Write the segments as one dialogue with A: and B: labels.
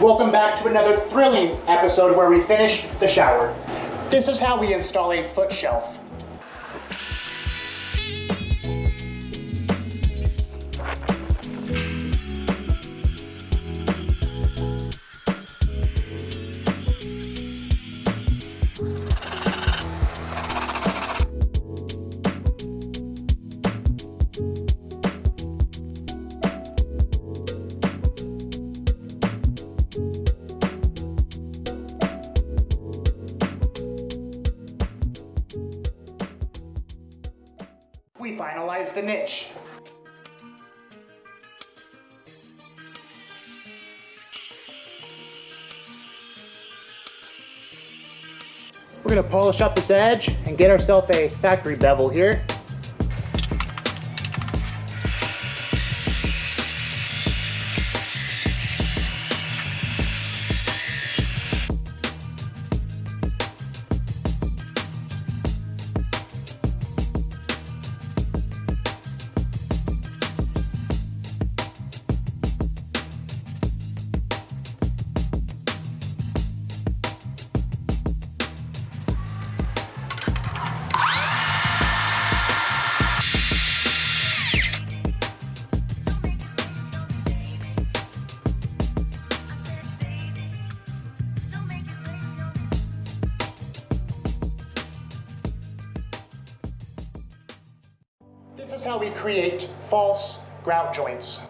A: Welcome back to another thrilling episode where we finish the shower. This is how we install a foot shelf. We finalize the niche. We're going to polish up this edge and get ourselves a factory bevel here. This is how we create false grout joints.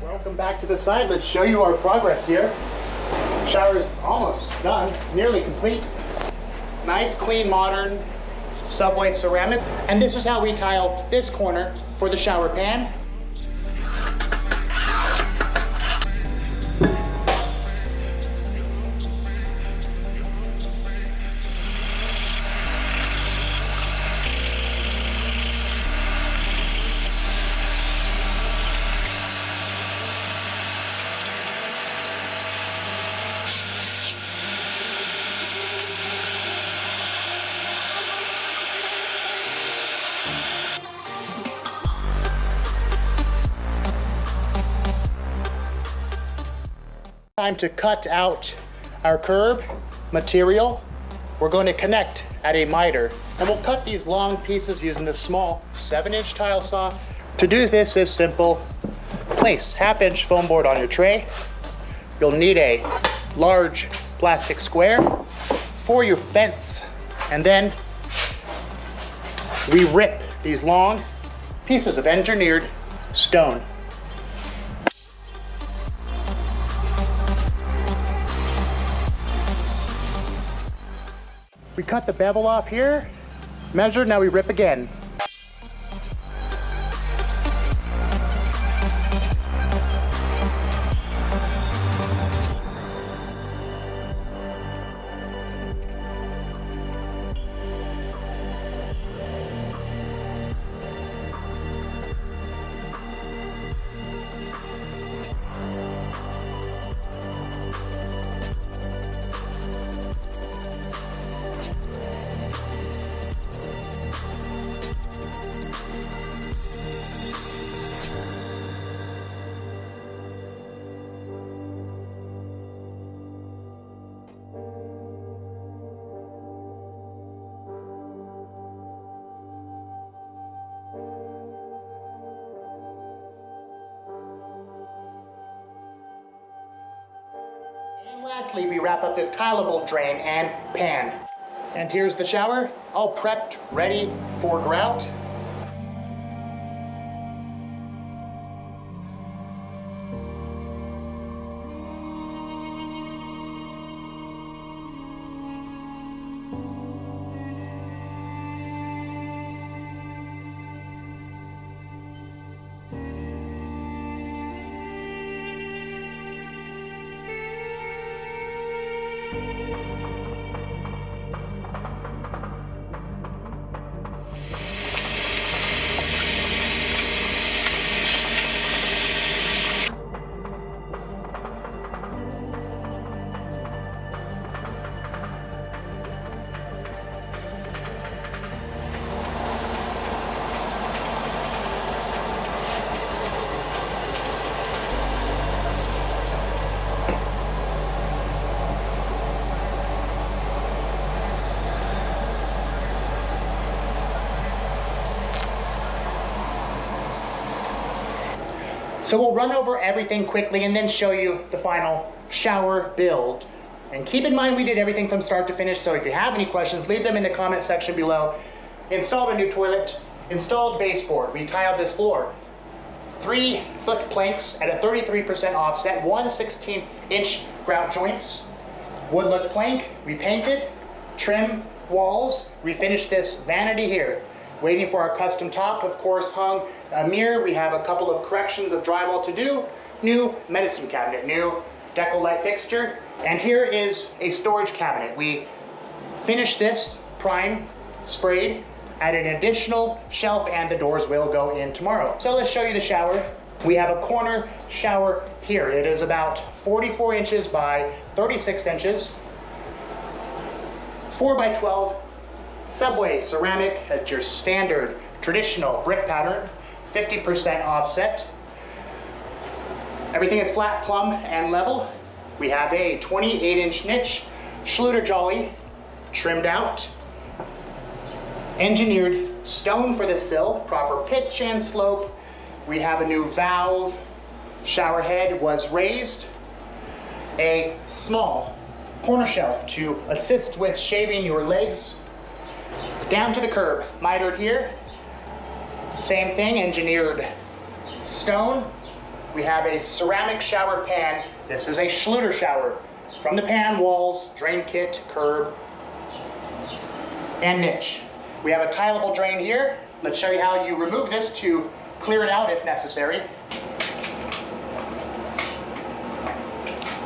A: Welcome back to the side. Let's show you our progress here. Shower is almost done, nearly complete. Nice, clean, modern subway ceramic. And this is how we tiled this corner for the shower pan. Time to cut out our curb material. We're going to connect at a miter, and we'll cut these long pieces using this small 7-inch tile saw. To do this is simple. Place 1/2-inch foam board on your tray. You'll need a large plastic square for your fence, and then we rip these long pieces of engineered stone. We cut the bevel off here, measure, now we rip again. lastly, we wrap up this tileable drain and pan. And here's the shower, all prepped, ready for grout. So we'll run over everything quickly and then show you the final shower build. And keep in mind we did everything from start to finish, so if you have any questions, leave them in the comment section below. Installed a new toilet, installed baseboard, we tiled this floor. 3 foot planks at a 33% offset, 1/16" grout joints. Wood look plank, we painted, trim walls, we finished this vanity here. Waiting for our custom top, of course, hung a mirror. We have a couple of corrections of drywall to do. New medicine cabinet, new decal light fixture. And here is a storage cabinet. We finished this, prime, sprayed, added an additional shelf, and the doors will go in tomorrow. So let's show you the shower. We have a corner shower here. It is about 44 inches by 36 inches, 4 by 12. Subway ceramic at your standard traditional brick pattern, 50% offset. Everything is flat, plumb, and level. We have a 28-inch niche, Schluter jolly, trimmed out. Engineered stone for the sill, proper pitch and slope. We have a new valve. Shower head was raised. A small corner shelf to assist with shaving your legs. Down to the curb, mitered here. Same thing, engineered stone. We have a ceramic shower pan. This is a Schluter shower. From the pan, walls, drain kit, curb, and niche. We have a tileable drain here. Let's show you how you remove this to clear it out if necessary.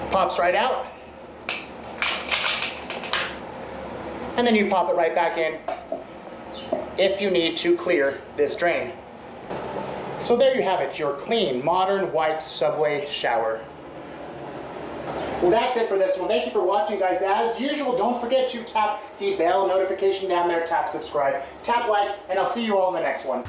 A: Pops right out. And then you pop it right back in if you need to clear this drain. So there you have it, your clean, modern, white subway shower. Well, that's it for this one. Thank you for watching, guys. As usual, don't forget to tap the bell notification down there, tap subscribe, tap like, and I'll see you all in the next one.